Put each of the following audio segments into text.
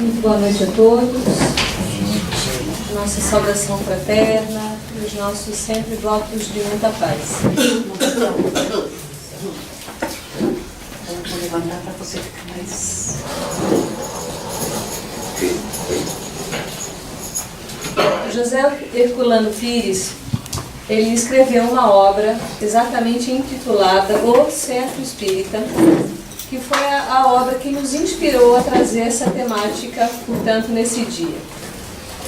Muito boa noite a todos. Nossa saudação fraterna e os nossos sempre votos de muita paz. Vou levantar para você ficar mais... José Herculano Pires, ele escreveu uma obra exatamente intitulada O Centro Espírita, que foi a obra que nos inspirou a trazer essa temática, portanto, nesse dia.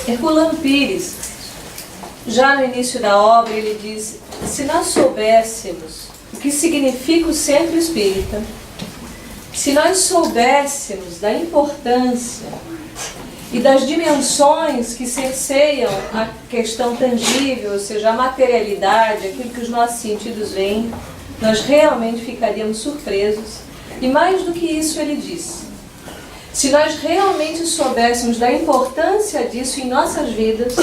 Herculano Pires, já no início da obra, ele diz: se nós soubéssemos o que significa o Centro Espírita, se nós soubéssemos da importância e das dimensões que cerceiam a questão tangível, ou seja, a materialidade, aquilo que os nossos sentidos veem, nós realmente ficaríamos surpresos. E mais do que isso, ele diz: se nós realmente soubéssemos da importância disso em nossas vidas,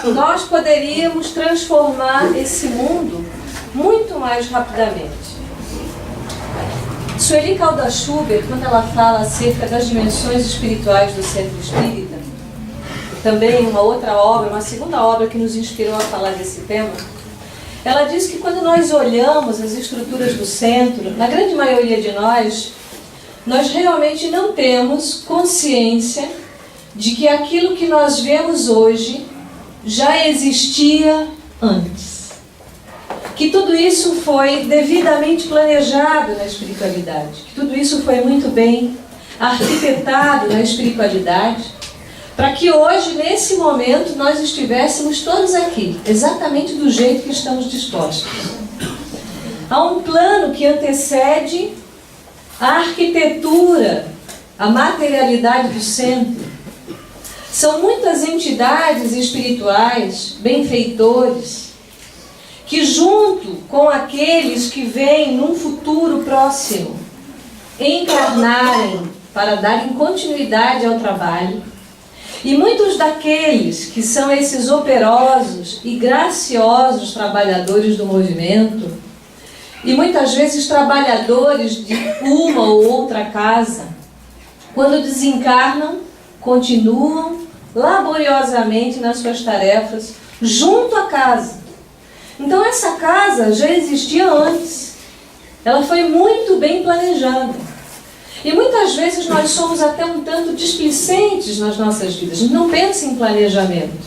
nós poderíamos transformar esse mundo muito mais rapidamente. Sueli Caldas-Schubert, quando ela fala acerca das dimensões espirituais do Centro Espírita, também uma outra obra, uma segunda obra que nos inspirou a falar desse tema, ela diz que quando nós olhamos as estruturas do centro, na grande maioria de nós realmente não temos consciência de que aquilo que nós vemos hoje já existia antes. Que tudo isso foi devidamente planejado na espiritualidade, que tudo isso foi muito bem arquitetado na espiritualidade, para que hoje, nesse momento, nós estivéssemos todos aqui, exatamente do jeito que estamos dispostos. Há um plano que antecede a arquitetura, a materialidade do centro. São muitas entidades espirituais, benfeitores, que junto com aqueles que vêm num futuro próximo encarnarem para darem continuidade ao trabalho, e muitos daqueles que são esses operosos e graciosos trabalhadores do movimento, e muitas vezes trabalhadores de uma ou outra casa, quando desencarnam, continuam laboriosamente nas suas tarefas junto à casa. Então essa casa já existia antes, ela foi muito bem planejada. E muitas vezes nós somos até um tanto displicentes nas nossas vidas. A gente não pensa em planejamento.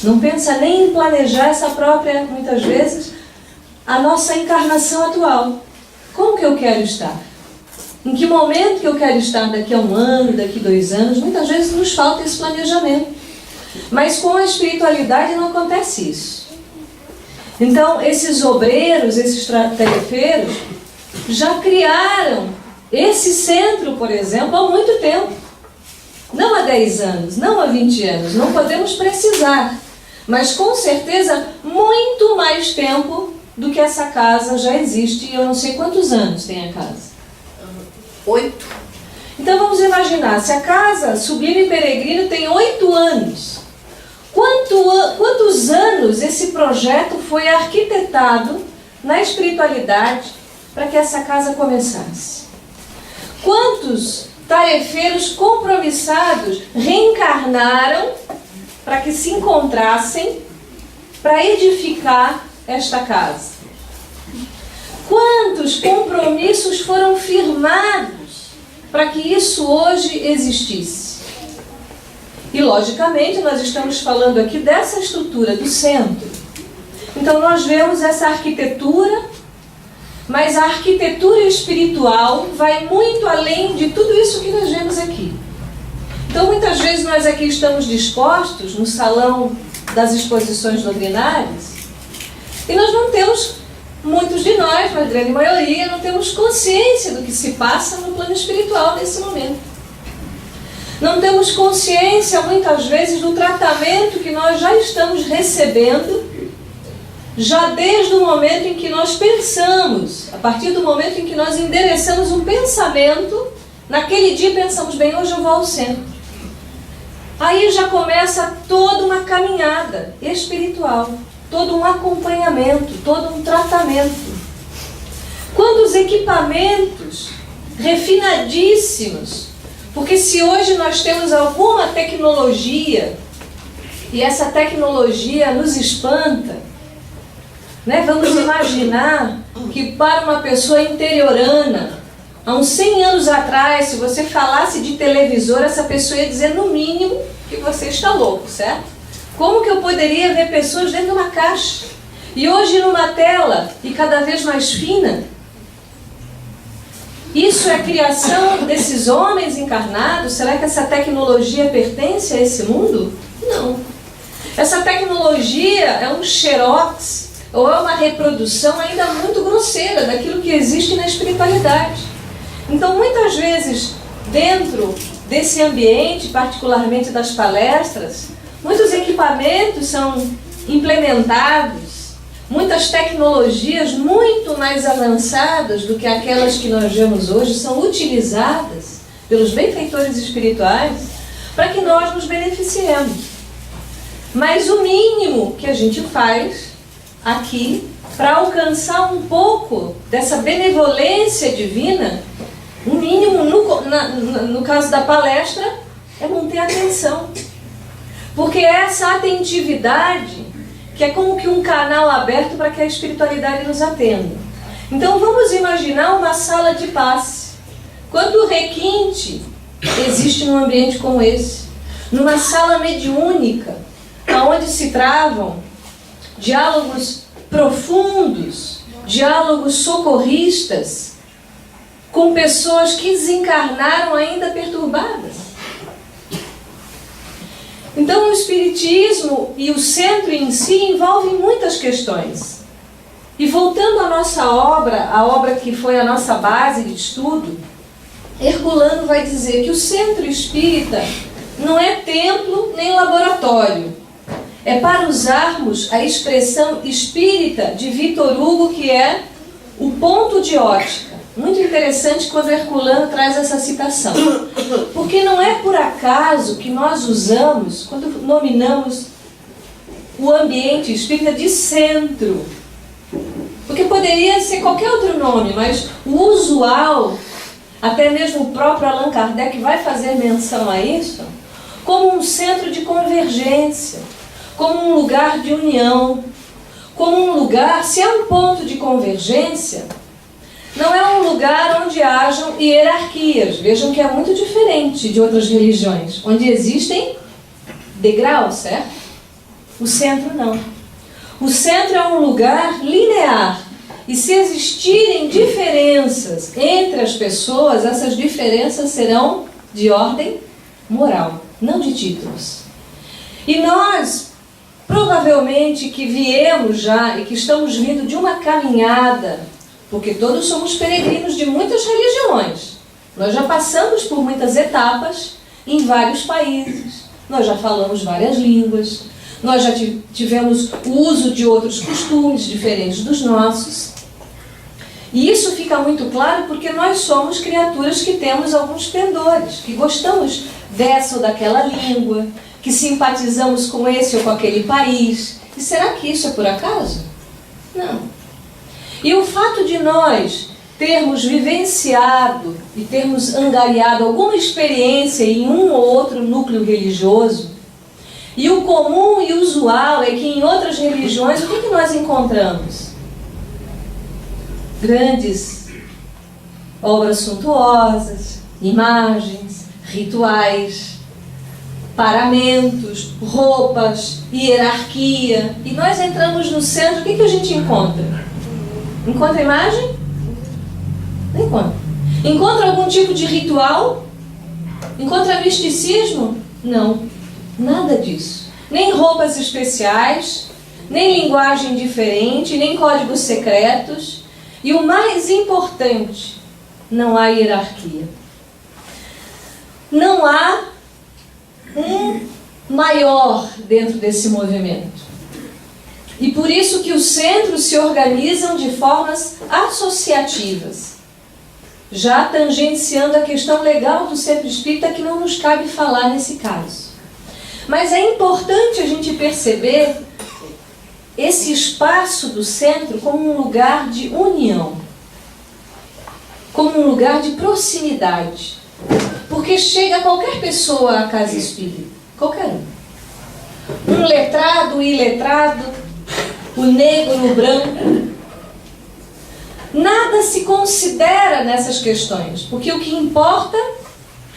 Não pensa nem em planejar essa própria, muitas vezes, a nossa encarnação atual. Como que eu quero estar? Em que momento que eu quero estar daqui a 1 ano, daqui a 2 anos? Muitas vezes nos falta esse planejamento. Mas com a espiritualidade não acontece isso. Então, esses obreiros, esses tarefeiros, já criaram esse centro, por exemplo, há muito tempo. Não há 10 anos, não há 20 anos, não podemos precisar. Mas com certeza, muito mais tempo do que essa casa já existe. E eu não sei quantos anos tem a casa. 8. Então vamos imaginar, se a casa Sublime Peregrino tem 8 anos, quantos anos esse projeto foi arquitetado na espiritualidade para que essa casa começasse? Quantos tarefeiros compromissados reencarnaram para que se encontrassem para edificar esta casa? Quantos compromissos foram firmados para que isso hoje existisse? E, logicamente, nós estamos falando aqui dessa estrutura do centro. Então, nós vemos essa arquitetura, mas a arquitetura espiritual vai muito além de tudo isso que nós vemos aqui. Então, muitas vezes nós aqui estamos dispostos no salão das exposições doutrinárias e nós não temos, muitos de nós, mas a grande maioria, não temos consciência do que se passa no plano espiritual nesse momento. Não temos consciência, muitas vezes, do tratamento que nós já estamos recebendo, já desde o momento em que nós pensamos, a partir do momento em que nós endereçamos um pensamento, naquele dia pensamos, bem, hoje eu vou ao centro. Aí já começa toda uma caminhada espiritual, todo um acompanhamento, todo um tratamento. Quando os equipamentos refinadíssimos Porque se hoje nós temos alguma tecnologia, e essa tecnologia nos espanta, né? Vamos imaginar que para uma pessoa interiorana, há uns 100 anos atrás, se você falasse de televisor, essa pessoa ia dizer no mínimo que você está louco, certo? Como que eu poderia ver pessoas dentro de uma caixa? E hoje numa tela, e cada vez mais fina. Isso é a criação desses homens encarnados? Será que essa tecnologia pertence a esse mundo? Não. Essa tecnologia é um xerox, ou é uma reprodução ainda muito grosseira daquilo que existe na espiritualidade. Então, muitas vezes, dentro desse ambiente, particularmente das palestras, muitos equipamentos são implementados, muitas tecnologias muito mais avançadas do que aquelas que nós vemos hoje são utilizadas pelos benfeitores espirituais para que nós nos beneficiemos. Mas o mínimo que a gente faz aqui para alcançar um pouco dessa benevolência divina, o mínimo no caso da palestra é manter a atenção. Porque é essa atentividade que é como que um canal aberto para que a espiritualidade nos atenda. Então vamos imaginar uma sala de passe. Quanto requinte existe num ambiente como esse? Numa sala mediúnica, onde se travam diálogos profundos, diálogos socorristas, com pessoas que desencarnaram ainda perturbadas. Então o Espiritismo e o centro em si envolvem muitas questões. E voltando à nossa obra, a obra que foi a nossa base de estudo, Herculano vai dizer que o centro espírita não é templo nem laboratório. É para usarmos a expressão espírita de Victor Hugo, que é o ponto de ótica. Muito interessante quando Herculano traz essa citação. Porque não é por acaso que nós usamos, quando nominamos o ambiente espírita de centro. Porque poderia ser qualquer outro nome, mas o usual, até mesmo o próprio Allan Kardec vai fazer menção a isso, como um centro de convergência, como um lugar de união, como um lugar, se é um ponto de convergência, não é um lugar onde hajam hierarquias. Vejam que é muito diferente de outras religiões, onde existem degraus, certo? O centro não. O centro é um lugar linear. E se existirem diferenças entre as pessoas, essas diferenças serão de ordem moral, não de títulos. E nós, provavelmente que viemos já e que estamos vindo de uma caminhada, porque todos somos peregrinos de muitas religiões. Nós já passamos por muitas etapas em vários países. Nós já falamos várias línguas. Nós já tivemos o uso de outros costumes diferentes dos nossos. E isso fica muito claro porque nós somos criaturas que temos alguns pendores, que gostamos dessa ou daquela língua, que simpatizamos com esse ou com aquele país. E será que isso é por acaso? Não. E o fato de nós termos vivenciado e termos angariado alguma experiência em um ou outro núcleo religioso, e o comum e usual é que em outras religiões, o que nós encontramos? Grandes obras suntuosas, imagens, rituais, paramentos, roupas, hierarquia. E nós entramos no centro, o que a gente encontra? Encontra imagem? Não encontra. Encontra algum tipo de ritual? Encontra misticismo? Não. Nada disso. Nem roupas especiais, nem linguagem diferente, nem códigos secretos. E o mais importante, não há hierarquia. Não há um maior dentro desse movimento. E por isso que os centros se organizam de formas associativas, já tangenciando a questão legal do centro espírita, que não nos cabe falar nesse caso. Mas é importante a gente perceber esse espaço do centro como um lugar de união, como um lugar de proximidade. Porque chega qualquer pessoa à casa espírita, qualquer um. Um letrado, o iletrado, o negro, o branco. Nada se considera nessas questões, porque o que importa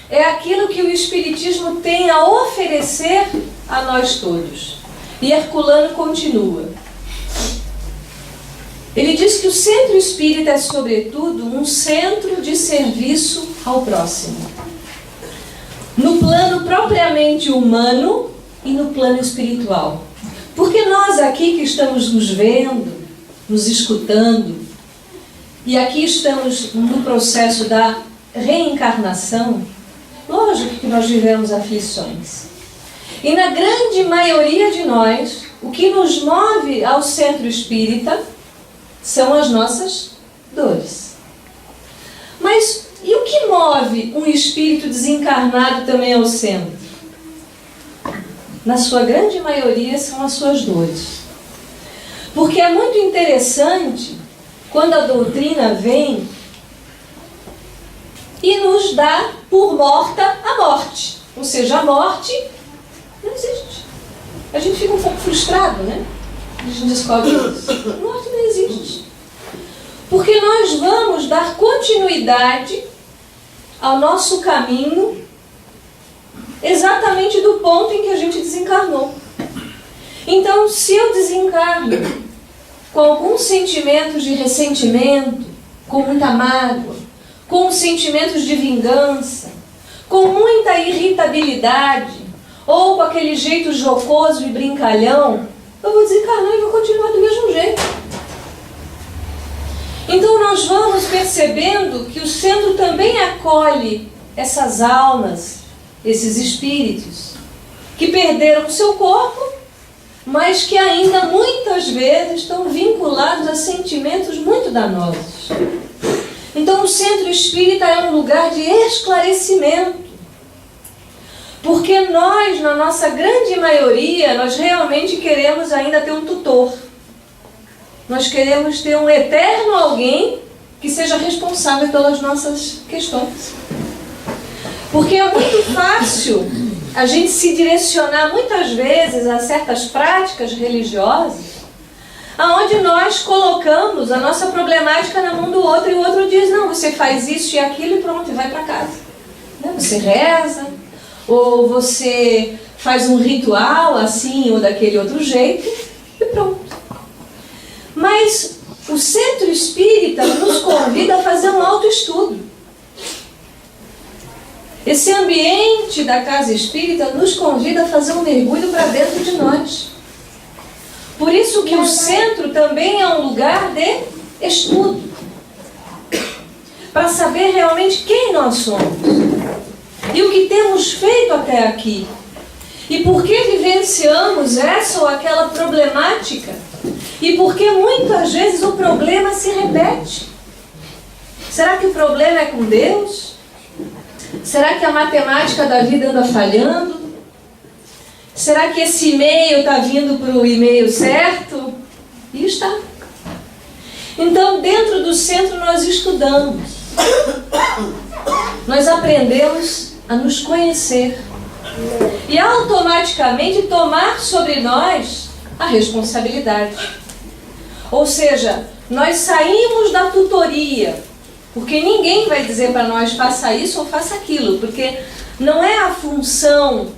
é aquilo que o Espiritismo tem a oferecer a nós todos. E Herculano continua. Ele diz que o centro espírita é, sobretudo, um centro de serviço ao próximo. No plano propriamente humano e no plano espiritual. Porque nós aqui que estamos nos vendo, nos escutando, e aqui estamos no processo da reencarnação, lógico que nós vivemos aflições. E na grande maioria de nós, o que nos move ao centro espírita são as nossas dores. Mas e o que move um espírito desencarnado também ao centro? Na sua grande maioria são as suas dores. Porque é muito interessante quando a doutrina vem e nos dá por morta a morte. Ou seja, a morte não existe. A gente fica um pouco frustrado, né? A gente descobre isso. A morte não existe. Porque nós vamos dar continuidade ao nosso caminho exatamente do ponto em que a gente desencarnou. Então, se eu desencarno com alguns sentimentos de ressentimento, com muita mágoa, com sentimentos de vingança, com muita irritabilidade, ou com aquele jeito jocoso e brincalhão, eu vou desencarnar e vou continuar do mesmo jeito. Então nós vamos percebendo que o centro também acolhe essas almas, esses espíritos, que perderam o seu corpo, mas que ainda muitas vezes estão vinculados a sentimentos muito danosos. Então o centro espírita é um lugar de esclarecimento. Porque nós, na nossa grande maioria, nós realmente queremos ainda ter um tutor. Nós queremos ter um eterno alguém que seja responsável pelas nossas questões. Porque é muito fácil a gente se direcionar muitas vezes a certas práticas religiosas, aonde nós colocamos a nossa problemática na mão do outro e o outro diz, não, você faz isso e aquilo e pronto, e vai para casa. Você reza, ou você faz um ritual assim ou daquele outro jeito e pronto. Mas o centro espírita nos convida a fazer um autoestudo. Esse ambiente da casa espírita nos convida a fazer um mergulho para dentro de nós. Por isso que o centro também é um lugar de estudo. Para saber realmente quem nós somos. E o que temos feito até aqui. E por que vivenciamos essa ou aquela problemática. E por que muitas vezes o problema se repete. Será que o problema é com Deus? Será que a matemática da vida anda falhando? Será que esse e-mail está vindo para o e-mail certo? E está. Então, dentro do centro nós estudamos. Nós aprendemos a nos conhecer. E automaticamente tomar sobre nós a responsabilidade. Ou seja, nós saímos da tutoria. Porque ninguém vai dizer para nós, faça isso ou faça aquilo. Porque não é a função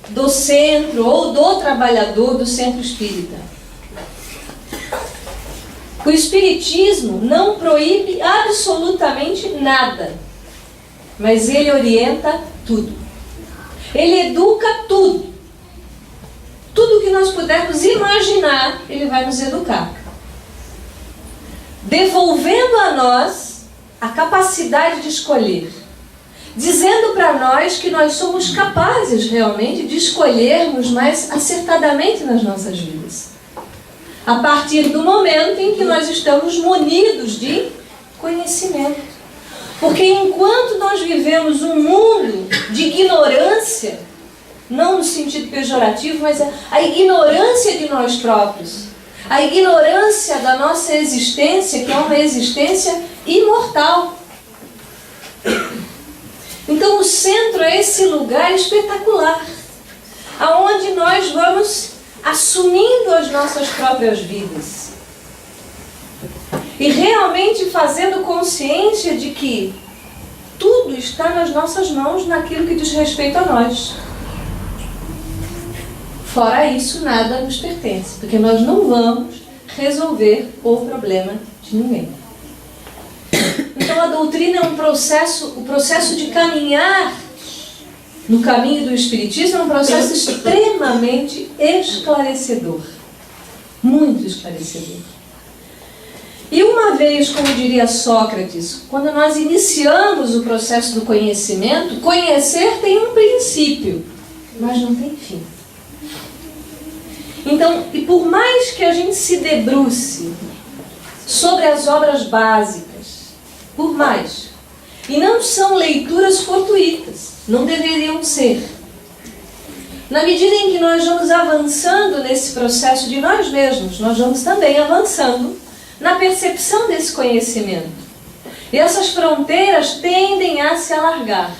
do centro ou do trabalhador do centro espírita. O espiritismo não proíbe absolutamente nada. Mas ele orienta tudo. Ele educa tudo. Tudo que nós pudermos imaginar, ele vai nos educar. Devolvendo a nós a capacidade de escolher, dizendo para nós que nós somos capazes realmente de escolhermos mais acertadamente nas nossas vidas, a partir do momento em que nós estamos munidos de conhecimento. Porque enquanto nós vivemos um mundo de ignorância, não no sentido pejorativo, mas a ignorância de nós próprios, a ignorância da nossa existência, que é uma existência imortal. Então o centro é esse lugar espetacular, aonde nós vamos assumindo as nossas próprias vidas e realmente fazendo consciência de que tudo está nas nossas mãos naquilo que diz respeito a nós. Fora isso, nada nos pertence, porque nós não vamos resolver o problema de ninguém. Então a doutrina é um processo, o processo de caminhar no caminho do Espiritismo é um processo extremamente esclarecedor. Muito esclarecedor. E uma vez, como diria Sócrates, quando nós iniciamos o processo do conhecimento, conhecer tem um princípio, mas não tem fim. Então, e por mais que a gente se debruce sobre as obras básicas, por mais, e não são leituras fortuitas, não deveriam ser. Na medida em que nós vamos avançando nesse processo de nós mesmos, nós vamos também avançando na percepção desse conhecimento. E essas fronteiras tendem a se alargar.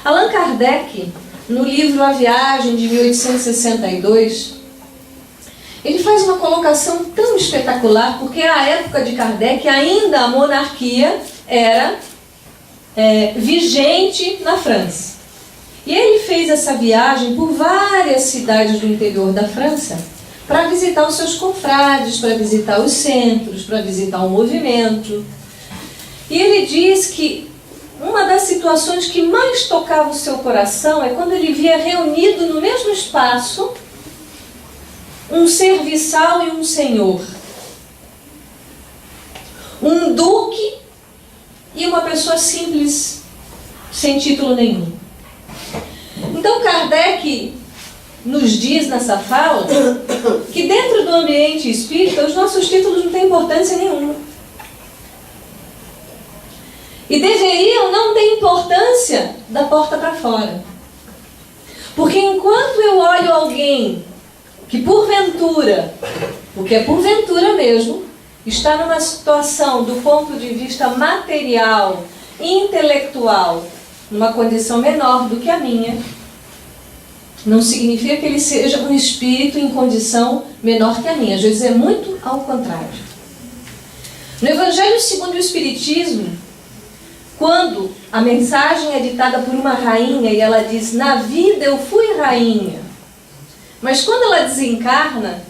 Allan Kardec, no livro A Viagem, de 1862, ele faz uma colocação tão espetacular, porque à época de Kardec ainda a monarquia era vigente na França. E ele fez essa viagem por várias cidades do interior da França para visitar os seus confrades, para visitar os centros, para visitar o movimento. E ele diz que uma das situações que mais tocava o seu coração é quando ele via reunido no mesmo espaço um serviçal e um senhor, um duque e uma pessoa simples, sem título nenhum. Então Kardec nos diz nessa fala que dentro do ambiente espírita os nossos títulos não têm importância nenhuma. E deveriam não ter importância da porta para fora. Porque enquanto eu olho alguém que porventura, porque é porventura mesmo, está numa situação do ponto de vista material, intelectual, numa condição menor do que a minha, não significa que ele seja um espírito em condição menor que a minha. Às vezes é muito ao contrário. No Evangelho segundo o Espiritismo, quando a mensagem é ditada por uma rainha e ela diz: na vida eu fui rainha, mas quando ela desencarna,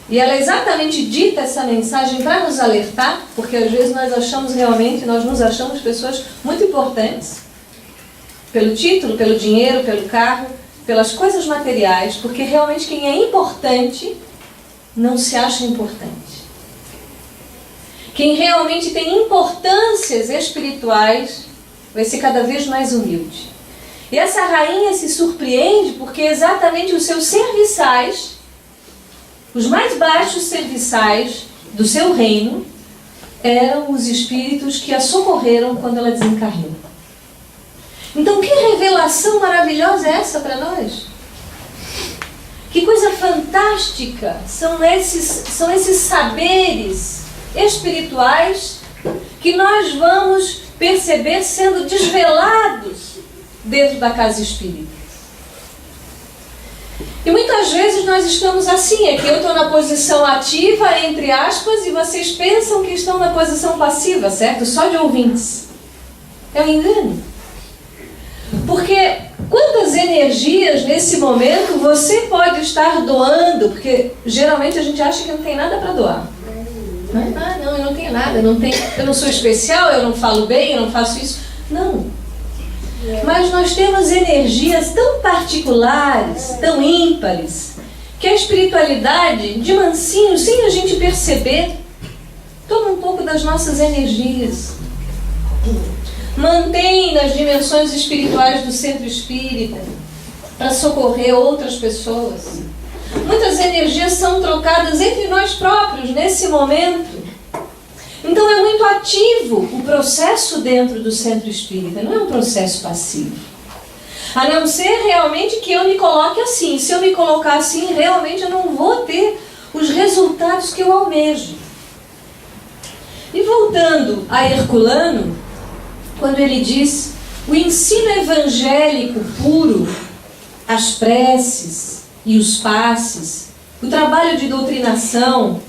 e ela exatamente dita essa mensagem para nos alertar, porque às vezes nós achamos realmente, nós nos achamos pessoas muito importantes, pelo título, pelo dinheiro, pelo carro, pelas coisas materiais, porque realmente quem é importante não se acha importante. Quem realmente tem importâncias espirituais vai ser cada vez mais humilde. E essa rainha se surpreende porque exatamente os seus serviçais, os mais baixos serviçais do seu reino, eram os espíritos que a socorreram quando ela desencarnou. Então, que revelação maravilhosa é essa para nós? Que coisa fantástica são esses saberes espirituais que nós vamos perceber sendo desvelados dentro da casa espírita. E muitas vezes nós estamos assim, é que eu estou na posição ativa, entre aspas, e vocês pensam que estão na posição passiva, certo? Só de ouvintes. É um engano. Porque quantas energias nesse momento você pode estar doando? Porque geralmente a gente acha que não tem nada para doar. Ah, não, eu não tenho nada, eu não sou especial, eu não falo bem, eu não faço isso. Não. Mas nós temos energias tão particulares, tão ímpares, que a espiritualidade, de mansinho, sem a gente perceber, toma um pouco das nossas energias. Mantém nas dimensões espirituais do centro espírita para socorrer outras pessoas. Muitas energias são trocadas entre nós próprios nesse momento. Então é muito ativo o processo dentro do centro espírita, não é um processo passivo. A não ser realmente que eu me coloque assim. Se eu me colocar assim, realmente eu não vou ter os resultados que eu almejo. E voltando a Herculano, quando ele diz O ensino evangélico puro, as preces e os passes, o trabalho de doutrinação,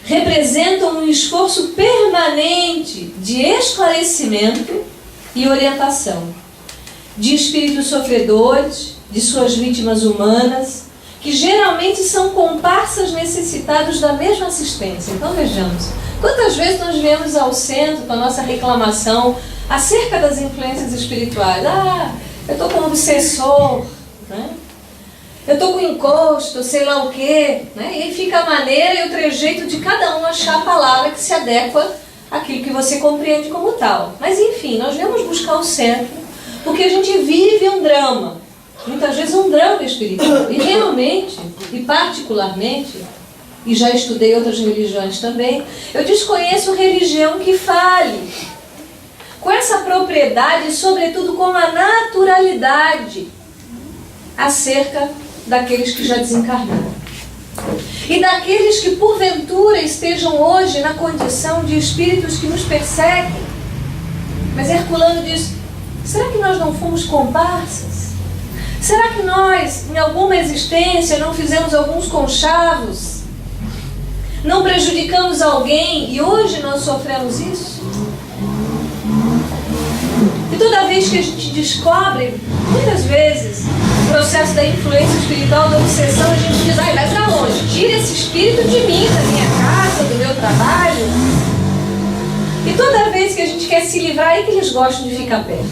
representam um esforço permanente de esclarecimento e orientação de espíritos sofredores, de suas vítimas humanas, que geralmente são comparsas necessitados da mesma assistência. Então vejamos, quantas vezes nós viemos ao centro com a nossa reclamação acerca das influências espirituais. Eu estou com um obsessor, né? Eu estou com encosto, sei lá o quê, né? E aí fica a maneira e o trejeito de cada um achar a palavra que se adequa àquilo que você compreende como tal. Mas enfim, nós viemos buscar o centro porque a gente vive um drama, muitas vezes um drama espiritual. E realmente, e particularmente, e já estudei outras religiões também, eu desconheço religião que fale com essa propriedade, sobretudo com a naturalidade, acerca daqueles que já desencarnaram. E daqueles que porventura estejam hoje na condição de espíritos que nos perseguem. Mas Herculano diz, será que nós não fomos comparsas? Será que nós, em alguma existência, não fizemos alguns conchavos? Não prejudicamos alguém e hoje nós sofremos isso? E toda vez que a gente descobre, muitas vezes, o processo da influência espiritual, da obsessão, a gente diz, vai pra onde? Tira esse espírito de mim, da minha casa, do meu trabalho. E toda vez que a gente quer se livrar, é que eles gostam de ficar perto.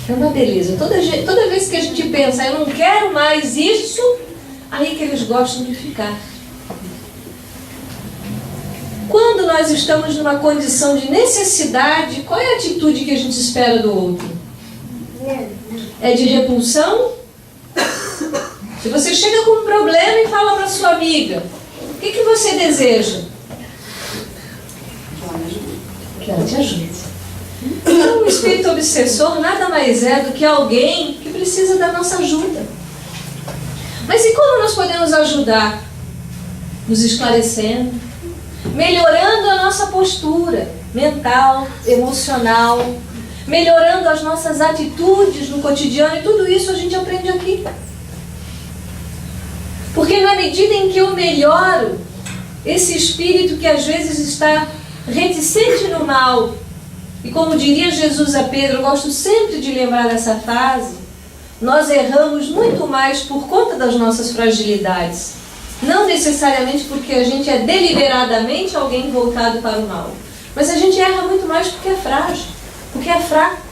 É uma beleza. Toda vez que a gente pensa, eu não quero mais isso, aí que eles gostam de ficar. Quando nós estamos numa condição de necessidade, qual é a atitude que a gente espera do outro? É de repulsão? Se você chega com um problema e fala para sua amiga, o que você deseja? Que ela te ajude. Então, o espírito obsessor nada mais é do que alguém que precisa da nossa ajuda. Mas e como nós podemos ajudar? Nos esclarecendo, melhorando a nossa postura mental, emocional, melhorando as nossas atitudes no cotidiano, e tudo isso a gente aprende aqui. Porque na medida em que eu melhoro esse espírito que às vezes está reticente no mal, e como diria Jesus a Pedro, eu gosto sempre de lembrar dessa frase, nós erramos muito mais por conta das nossas fragilidades. Não necessariamente porque a gente é deliberadamente alguém voltado para o mal. Mas a gente erra muito mais porque é frágil, porque é fraco.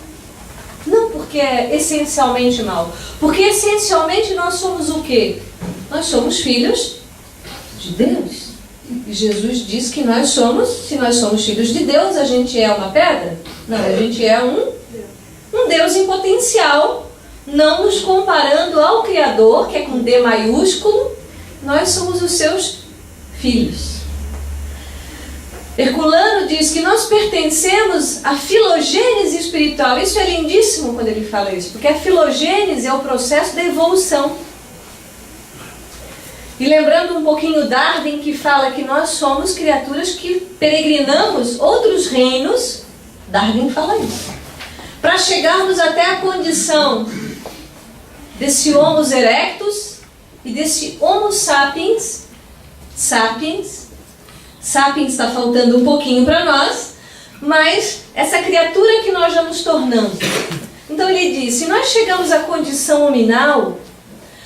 Não porque é essencialmente mal. Porque essencialmente nós somos o quê? Nós somos filhos de Deus. E Jesus diz que nós somos, se nós somos filhos de Deus, a gente é uma pedra? Não, a gente é um Deus em potencial, não nos comparando ao Criador, que é com D maiúsculo, nós somos os seus filhos. Herculano diz que nós pertencemos à filogênese espiritual. Isso é lindíssimo quando ele fala isso, porque a filogênese é o processo da evolução. E lembrando um pouquinho Darwin, que fala que nós somos criaturas que peregrinamos outros reinos, Darwin fala isso, para chegarmos até a condição desse Homo erectus e desse Homo sapiens. Sapiens está faltando um pouquinho para nós, mas essa criatura que nós já nos tornamos. Então ele diz, se nós chegamos à condição hominal,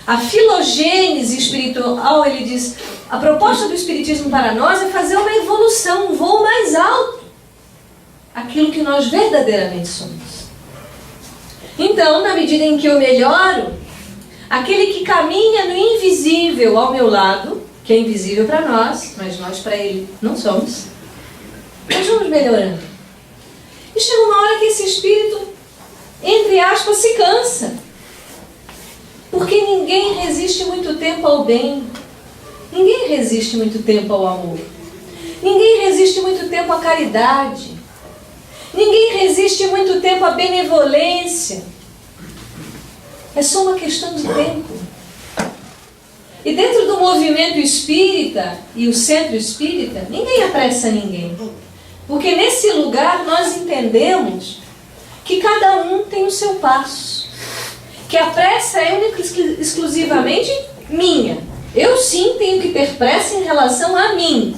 a filogênese espiritual, ele diz, a proposta do Espiritismo para nós é fazer uma evolução, um voo mais alto, aquilo que nós verdadeiramente somos. Então, na medida em que eu melhoro, aquele que caminha no invisível ao meu lado, que é invisível para nós, mas nós para ele não somos, nós vamos melhorando. E chega uma hora que esse espírito, entre aspas, se cansa. Porque ninguém resiste muito tempo ao bem. Ninguém resiste muito tempo ao amor. Ninguém resiste muito tempo à caridade. Ninguém resiste muito tempo à benevolência. É só uma questão de tempo. E dentro do movimento espírita e o centro espírita, ninguém apressa ninguém. Porque nesse lugar nós entendemos que cada um tem o seu passo, que a pressa é única e exclusivamente minha. Eu sim tenho que ter pressa em relação a mim,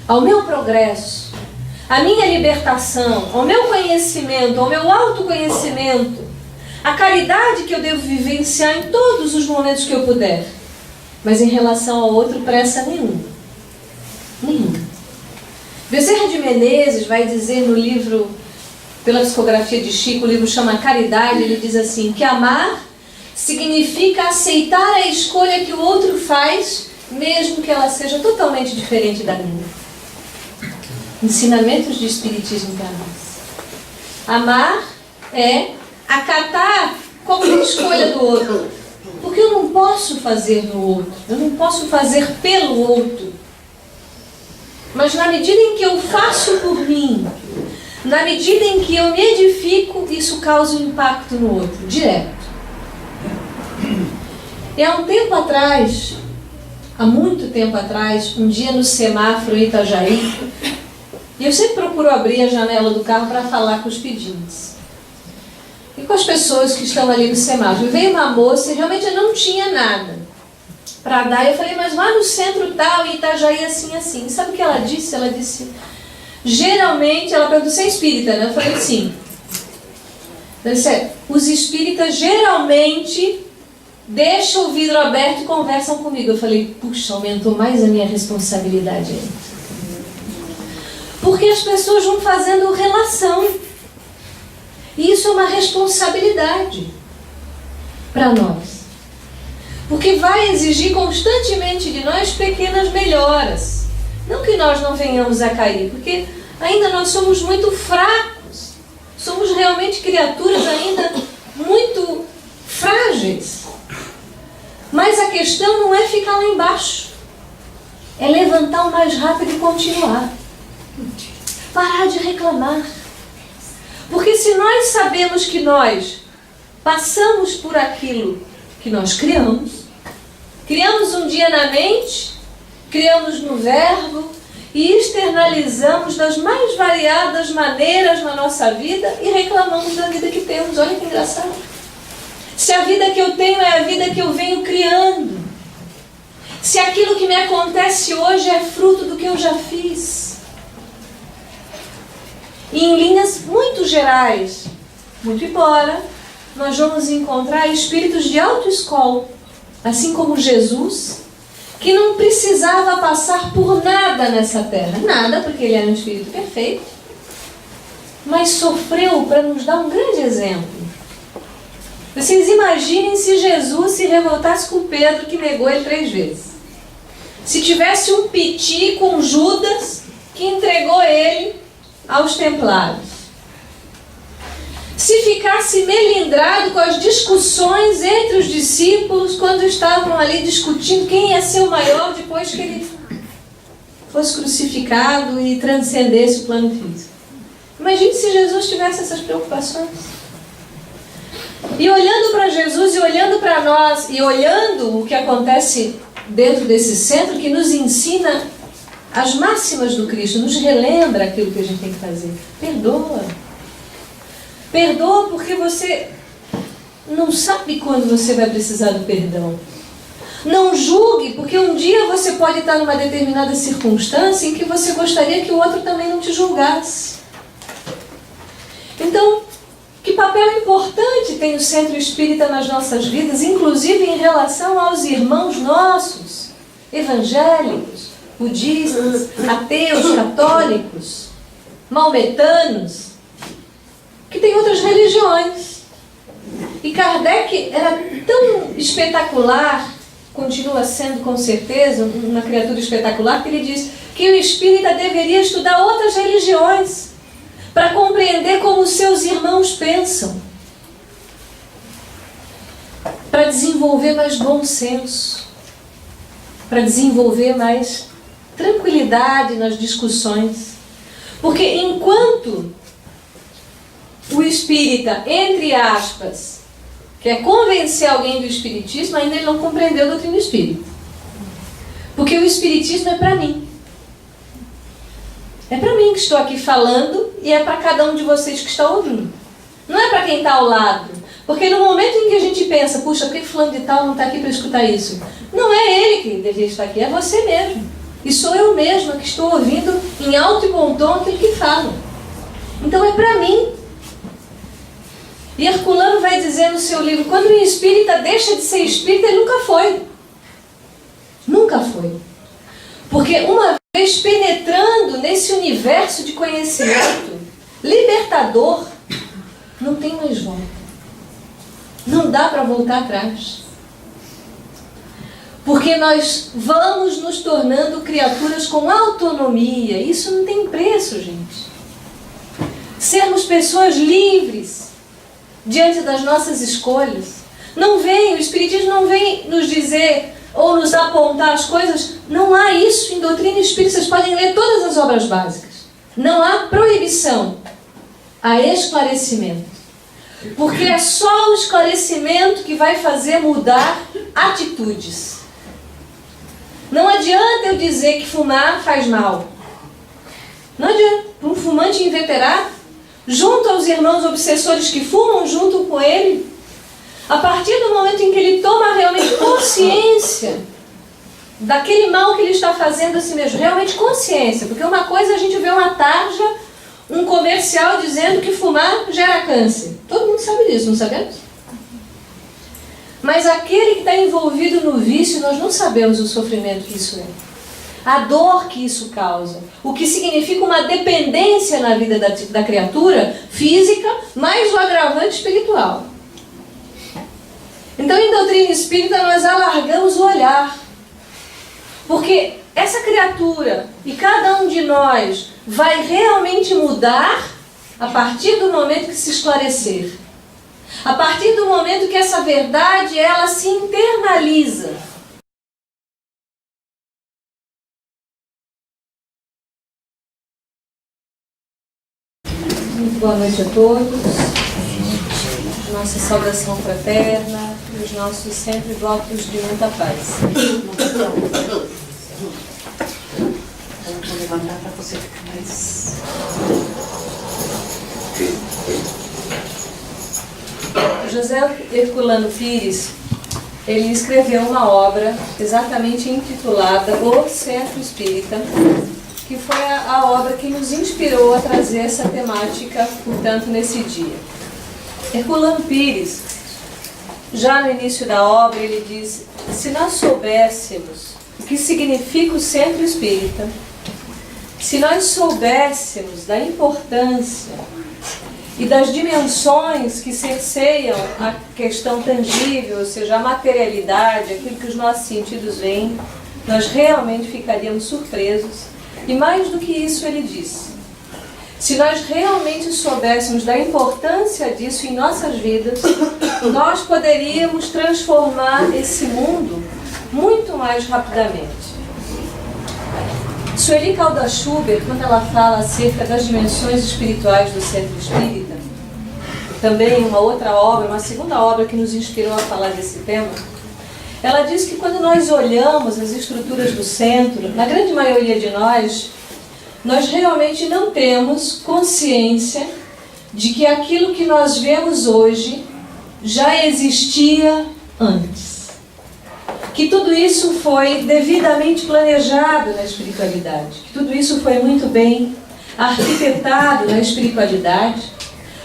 ao meu progresso, à minha libertação, ao meu conhecimento, ao meu autoconhecimento, a caridade que eu devo vivenciar em todos os momentos que eu puder. Mas em relação ao outro, pressa nenhuma. Nenhuma. Bezerra de Menezes vai dizer no livro, pela psicografia de Chico, o livro chama Caridade, ele diz assim, que amar significa aceitar a escolha que o outro faz, mesmo que ela seja totalmente diferente da minha. Ensinamentos de Espiritismo para nós. Amar é acatar qualquer escolha do outro. Porque eu não posso fazer no outro. Eu não posso fazer pelo outro. Mas na medida em que eu faço por mim, na medida em que eu me edifico, isso causa um impacto no outro, direto. E há um tempo atrás, há muito tempo atrás, um dia no semáforo em Itajaí, e eu sempre procuro abrir a janela do carro para falar com os pedintes. E com as pessoas que estão ali no semáforo. Veio uma moça e realmente não tinha nada para dar. Eu falei, mas lá no centro tal, em Itajaí, assim, assim. E sabe o que ela disse? Ela disse, geralmente, ela perguntou, você é espírita, né? Eu falei, sim. Ela disse, os espíritas geralmente deixam o vidro aberto e conversam comigo. Eu falei, puxa, aumentou mais a minha responsabilidade aí. Porque as pessoas vão fazendo relação. E isso é uma responsabilidade para nós. Porque vai exigir constantemente de nós pequenas melhoras. Não que nós não venhamos a cair, porque ainda nós somos muito fracos. Somos realmente criaturas ainda muito frágeis. Mas a questão não é ficar lá embaixo. É levantar o mais rápido e continuar. Parar de reclamar. Porque se nós sabemos que nós passamos por aquilo que nós criamos um dia na mente, criamos no verbo e externalizamos das mais variadas maneiras na nossa vida e reclamamos da vida que temos. Olha que engraçado. Se a vida que eu tenho é a vida que eu venho criando, se aquilo que me acontece hoje é fruto do que eu já fiz. E em linhas muito gerais, muito embora, nós vamos encontrar espíritos de autoescola, assim como Jesus, que não precisava passar por nada nessa terra. Nada, porque ele era um espírito perfeito, mas sofreu para nos dar um grande exemplo. Vocês imaginem se Jesus se revoltasse com Pedro, que negou ele 3 vezes. Se tivesse um piti com Judas, que entregou ele aos templários. Se ficasse melindrado com as discussões entre os discípulos quando estavam ali discutindo quem ia ser o maior depois que ele fosse crucificado e transcendesse o plano físico. Imagine se Jesus tivesse essas preocupações. E olhando para Jesus e olhando para nós e olhando o que acontece dentro desse centro que nos ensina as máximas do Cristo, nos relembra aquilo que a gente tem que fazer. Perdoa. Perdoa porque você não sabe quando você vai precisar do perdão. Não julgue, porque um dia você pode estar numa determinada circunstância em que você gostaria que o outro também não te julgasse. Então, que papel importante tem o Centro Espírita nas nossas vidas, inclusive em relação aos irmãos nossos, evangélicos, budistas, ateus, católicos, maometanos, que tem outras religiões. E Kardec era tão espetacular, continua sendo com certeza uma criatura espetacular, que ele diz que o espírita deveria estudar outras religiões para compreender como os seus irmãos pensam, para desenvolver mais bom senso, para desenvolver mais tranquilidade nas discussões. Porque enquanto o espírita, entre aspas, quer convencer alguém do espiritismo, ainda ele não compreendeu a doutrina espírita. Porque o espiritismo é para mim. É para mim que estou aqui falando e é para cada um de vocês que está ouvindo. Não é para quem está ao lado. Porque no momento em que a gente pensa, puxa, por que fulano de tal não está aqui para escutar isso? Não é ele que deveria estar aqui, é você mesmo. E sou eu mesma que estou ouvindo em alto e bom tom aquilo que falo. Então é para mim. E Herculano vai dizer no seu livro, quando o espírita deixa de ser espírita, ele nunca foi. Nunca foi. Porque uma vez penetrando nesse universo de conhecimento libertador, não tem mais volta. Não dá para voltar atrás. Porque nós vamos nos tornando criaturas com autonomia. Isso não tem preço, gente. Sermos pessoas livres diante das nossas escolhas. O Espiritismo não vem nos dizer ou nos apontar as coisas. Não há isso em doutrina espírita. Vocês podem ler todas as obras básicas. Não há proibição. Há esclarecimento. Porque é só o esclarecimento que vai fazer mudar atitudes. Não adianta eu dizer que fumar faz mal. Não adianta. Um fumante inveterado, junto aos irmãos obsessores que fumam junto com ele, a partir do momento em que ele toma realmente consciência daquele mal que ele está fazendo a si mesmo, realmente consciência, porque uma coisa a gente vê uma tarja, um comercial dizendo que fumar gera câncer. Todo mundo sabe disso, não sabemos? Mas aquele que está envolvido no vício, nós não sabemos o sofrimento que isso é. A dor que isso causa. O que significa uma dependência na vida da criatura física, mais o agravante espiritual. Então, em doutrina espírita, nós alargamos o olhar. Porque essa criatura e cada um de nós vai realmente mudar a partir do momento que se esclarecer. A partir do momento que essa verdade, ela se internaliza. Muito boa noite a todos. Nossa saudação fraterna e os nossos sempre votos de muita paz. Eu vou levantar para você ficar mais... José Herculano Pires, ele escreveu uma obra exatamente intitulada O Centro Espírita, que foi a obra que nos inspirou a trazer essa temática, portanto, nesse dia. Herculano Pires, já no início da obra, ele diz: se nós soubéssemos o que significa o Centro Espírita, se nós soubéssemos da importância e das dimensões que cerceiam a questão tangível, ou seja, a materialidade, aquilo que os nossos sentidos veem, nós realmente ficaríamos surpresos. E mais do que isso, ele diz: se nós realmente soubéssemos da importância disso em nossas vidas, nós poderíamos transformar esse mundo muito mais rapidamente. Sueli Caldas Schubert, quando ela fala acerca das dimensões espirituais do Centro Espírita, também uma outra obra, uma segunda obra que nos inspirou a falar desse tema, ela diz que quando nós olhamos as estruturas do centro, na grande maioria de nós realmente não temos consciência de que aquilo que nós vemos hoje já existia antes. Que tudo isso foi devidamente planejado na espiritualidade, que tudo isso foi muito bem arquitetado na espiritualidade,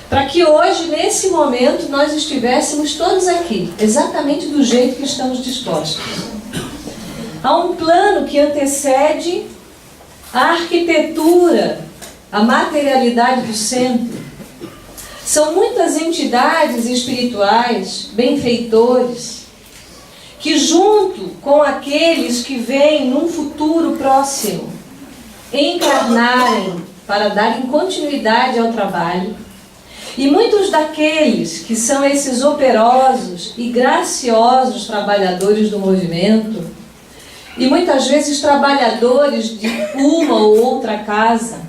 para que hoje, nesse momento, nós estivéssemos todos aqui, exatamente do jeito que estamos dispostos. Há um plano que antecede a arquitetura, a materialidade do centro. São muitas entidades espirituais, benfeitores, que junto com aqueles que vêm num futuro próximo encarnarem para darem continuidade ao trabalho, e muitos daqueles que são esses operosos e graciosos trabalhadores do movimento, e muitas vezes trabalhadores de uma ou outra casa,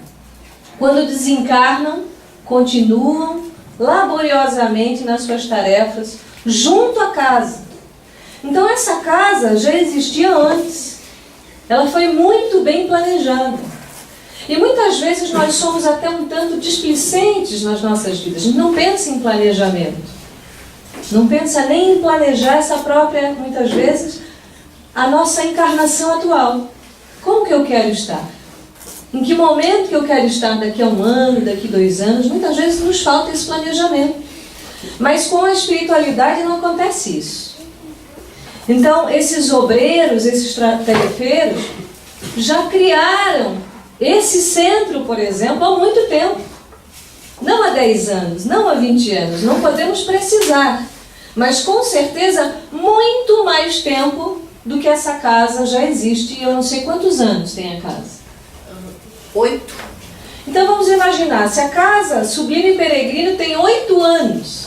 quando desencarnam, continuam laboriosamente nas suas tarefas junto à casa. Então essa casa já existia antes. Ela foi muito bem planejada. E muitas vezes nós somos até um tanto displicentes nas nossas vidas. A gente não pensa em planejamento. Não pensa nem em planejar essa própria, muitas vezes, a nossa encarnação atual. Como que eu quero estar? Em que momento que eu quero estar daqui a 1 ano, daqui a 2 anos? Muitas vezes nos falta esse planejamento. Mas com a espiritualidade não acontece isso. Então, esses obreiros, esses tarefeiros, já criaram esse centro, por exemplo, há muito tempo. Não há 10 anos, não há 20 anos, não podemos precisar. Mas com certeza, muito mais tempo do que essa casa já existe. E eu não sei quantos anos tem a casa. 8. Então vamos imaginar, se a casa Sublime Peregrino tem 8 anos,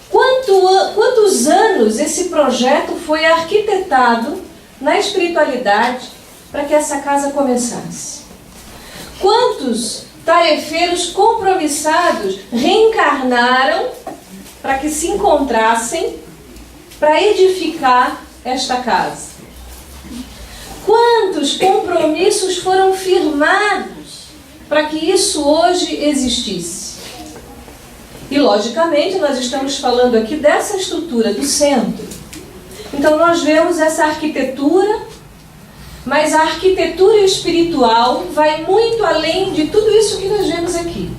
quantos anos esse projeto foi arquitetado na espiritualidade para que essa casa começasse? Quantos tarefeiros compromissados reencarnaram para que se encontrassem para edificar esta casa? Quantos compromissos foram firmados para que isso hoje existisse? E, logicamente, nós estamos falando aqui dessa estrutura do centro. Então, nós vemos essa arquitetura, mas a arquitetura espiritual vai muito além de tudo isso que nós vemos aqui.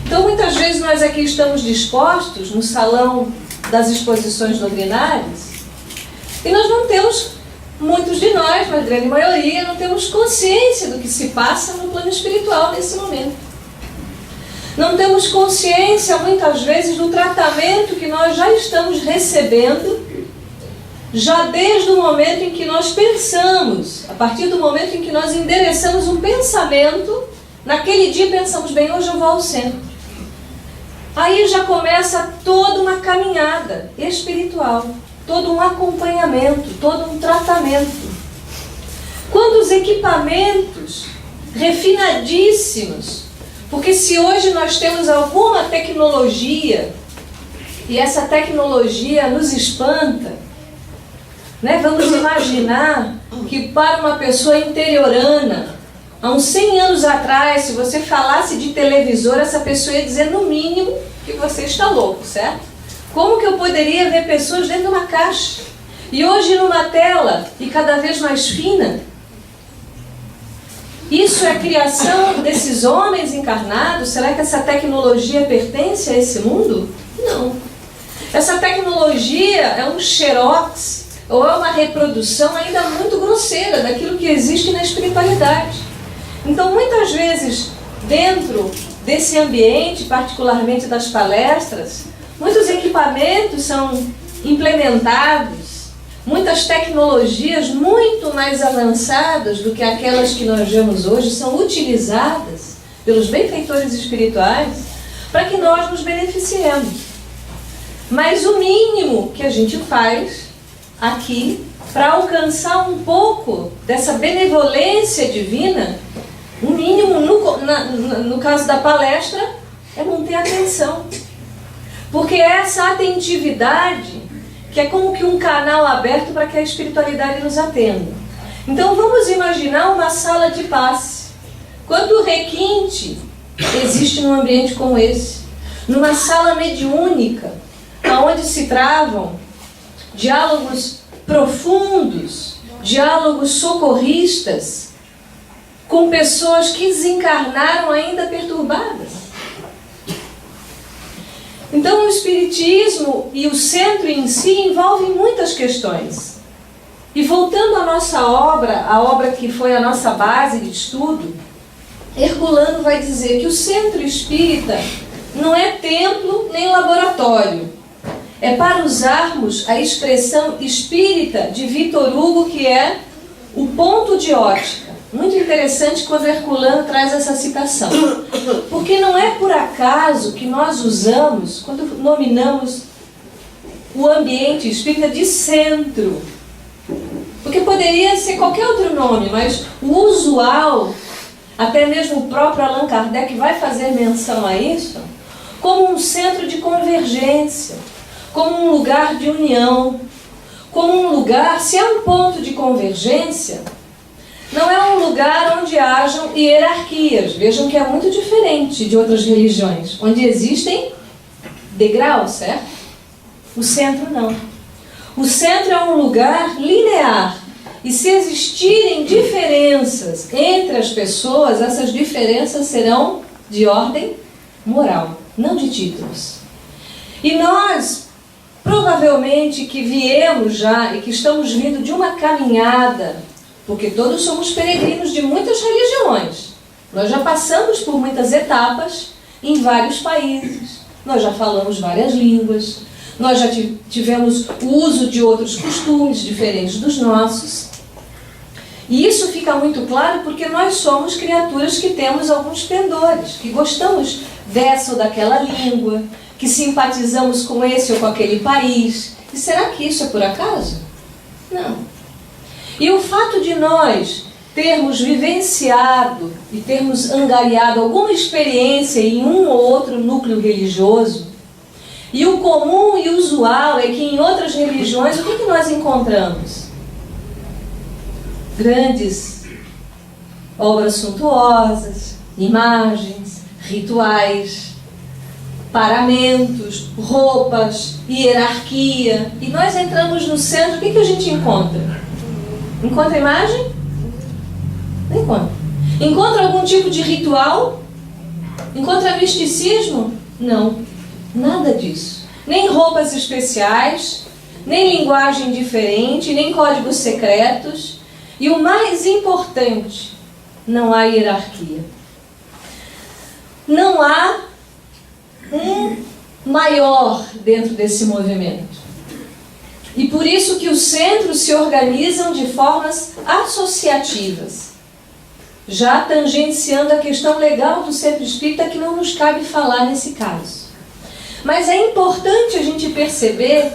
Então, muitas vezes, nós aqui estamos dispostos no salão das exposições doutrinárias e nós não temos... Muitos de nós, mas a grande maioria, não temos consciência do que se passa no plano espiritual nesse momento. Não temos consciência, muitas vezes, do tratamento que nós já estamos recebendo, já desde o momento em que nós pensamos, a partir do momento em que nós endereçamos um pensamento, naquele dia pensamos, bem, hoje eu vou ao centro. Aí já começa toda uma caminhada espiritual. Todo um acompanhamento, todo um tratamento. Quando os equipamentos refinadíssimos, porque se hoje nós temos alguma tecnologia, e essa tecnologia nos espanta, né? Vamos imaginar que para uma pessoa interiorana, há uns 100 anos atrás, se você falasse de televisor, essa pessoa ia dizer no mínimo que você está louco, certo? Como que eu poderia ver pessoas dentro de uma caixa? E hoje numa tela, e cada vez mais fina? Isso é a criação desses homens encarnados? Será que essa tecnologia pertence a esse mundo? Não. Essa tecnologia é um xerox, ou é uma reprodução ainda muito grosseira daquilo que existe na espiritualidade. Então, muitas vezes, dentro desse ambiente, particularmente das palestras, muitos equipamentos são implementados, muitas tecnologias muito mais avançadas do que aquelas que nós vemos hoje são utilizadas pelos benfeitores espirituais para que nós nos beneficiemos. Mas o mínimo que a gente faz aqui para alcançar um pouco dessa benevolência divina, o mínimo no caso da palestra é manter a atenção. Porque é essa atentividade que é como que um canal aberto para que a espiritualidade nos atenda. Então vamos imaginar uma sala de passe. Quanto requinte existe num ambiente como esse? Numa sala mediúnica, onde se travam diálogos profundos, diálogos socorristas, com pessoas que desencarnaram ainda perturbadas. Então o Espiritismo e o centro em si envolvem muitas questões. E voltando à nossa obra, a obra que foi a nossa base de estudo, Herculano vai dizer que o centro espírita não é templo nem laboratório. É para usarmos a expressão espírita de Victor Hugo, que é o ponto de ótica. Muito interessante quando Herculano traz essa citação. Porque não é por acaso que nós usamos, quando nominamos o ambiente espírita de centro. Porque poderia ser qualquer outro nome, mas o usual, até mesmo o próprio Allan Kardec vai fazer menção a isso, como um centro de convergência, como um lugar de união, como um lugar, se há um ponto de convergência, Não é um lugar onde hajam hierarquias. Vejam que é muito diferente de outras religiões, onde existem degraus, certo? O centro não. O centro é um lugar linear. E se existirem diferenças entre as pessoas, essas diferenças serão de ordem moral, não de títulos. E nós, provavelmente que viemos já e que estamos vindo de uma caminhada, porque todos somos peregrinos de muitas religiões. Nós já passamos por muitas etapas em vários países. Nós já falamos várias línguas. Nós já tivemos o uso de outros costumes diferentes dos nossos. E isso fica muito claro porque nós somos criaturas que temos alguns pendores, que gostamos dessa ou daquela língua, que simpatizamos com esse ou com aquele país. E será que isso é por acaso? Não. E o fato de nós termos vivenciado e termos angariado alguma experiência em um ou outro núcleo religioso, e o comum e usual é que em outras religiões, o que nós encontramos? Grandes obras suntuosas, imagens, rituais, paramentos, roupas, hierarquia. E nós entramos no centro, o que a gente encontra? Encontra imagem? Não encontra. Encontra algum tipo de ritual? Encontra misticismo? Não, nada disso. Nem roupas especiais, nem linguagem diferente, nem códigos secretos. E o mais importante, não há hierarquia. Não há um maior dentro desse movimento. E por isso que os centros se organizam de formas associativas, já tangenciando a questão legal do centro espírita, que não nos cabe falar nesse caso. Mas é importante a gente perceber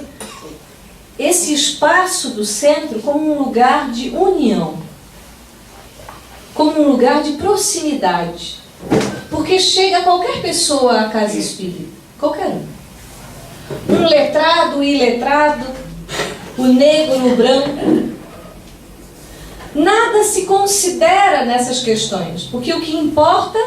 esse espaço do centro como um lugar de união, como um lugar de proximidade. Porque chega qualquer pessoa à casa espírita, qualquer um. Um letrado, iletrado, o negro, o branco. Nada se considera nessas questões, porque o que importa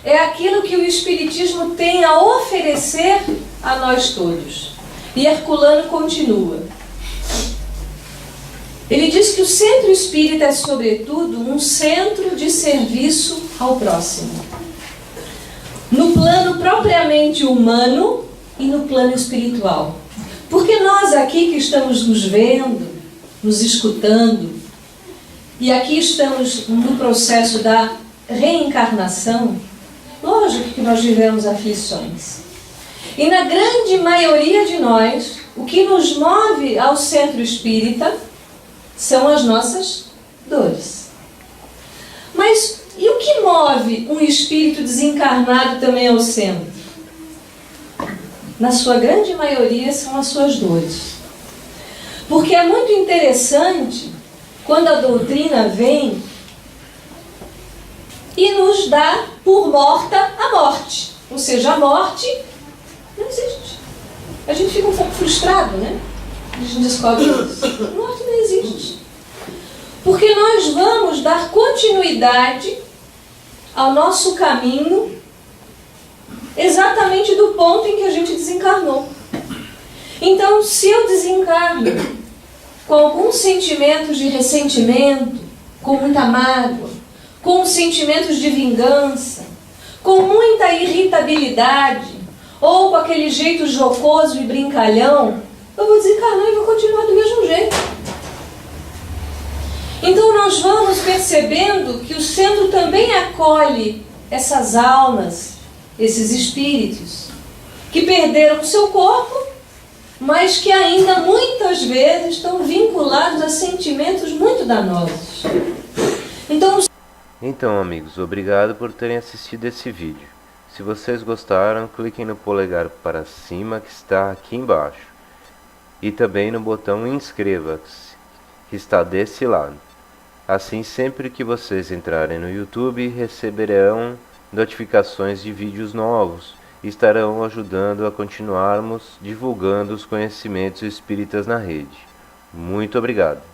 é aquilo que o Espiritismo tem a oferecer a nós todos. E Herculano continua. Ele diz que o centro espírita é, sobretudo, um centro de serviço ao próximo. No plano propriamente humano e no plano espiritual. Porque nós aqui que estamos nos vendo, nos escutando, e aqui estamos no processo da reencarnação, lógico que nós vivemos aflições. E na grande maioria de nós, o que nos move ao centro espírita são as nossas dores. Mas e o que move um espírito desencarnado também ao centro? Na sua grande maioria são as suas dores. Porque é muito interessante quando a doutrina vem e nos dá por morta a morte. Ou seja, a morte não existe. A gente fica um pouco frustrado, né? A gente descobre isso. A morte não existe. Porque nós vamos dar continuidade ao nosso caminho exatamente do ponto em que a gente desencarnou. Então, se eu desencarno com alguns sentimentos de ressentimento, com muita mágoa, com sentimentos de vingança, com muita irritabilidade, ou com aquele jeito jocoso e brincalhão, eu vou desencarnar e vou continuar do mesmo jeito. Então nós vamos percebendo que o centro também acolhe essas almas, esses espíritos, que perderam o seu corpo, mas que ainda muitas vezes estão vinculados a sentimentos muito danosos. Então, amigos, obrigado por terem assistido esse vídeo. Se vocês gostaram, cliquem no polegar para cima que está aqui embaixo. E também no botão inscreva-se, que está desse lado. Assim, sempre que vocês entrarem no YouTube, receberão notificações de vídeos novos e estarão ajudando a continuarmos divulgando os conhecimentos espíritas na rede. Muito obrigado.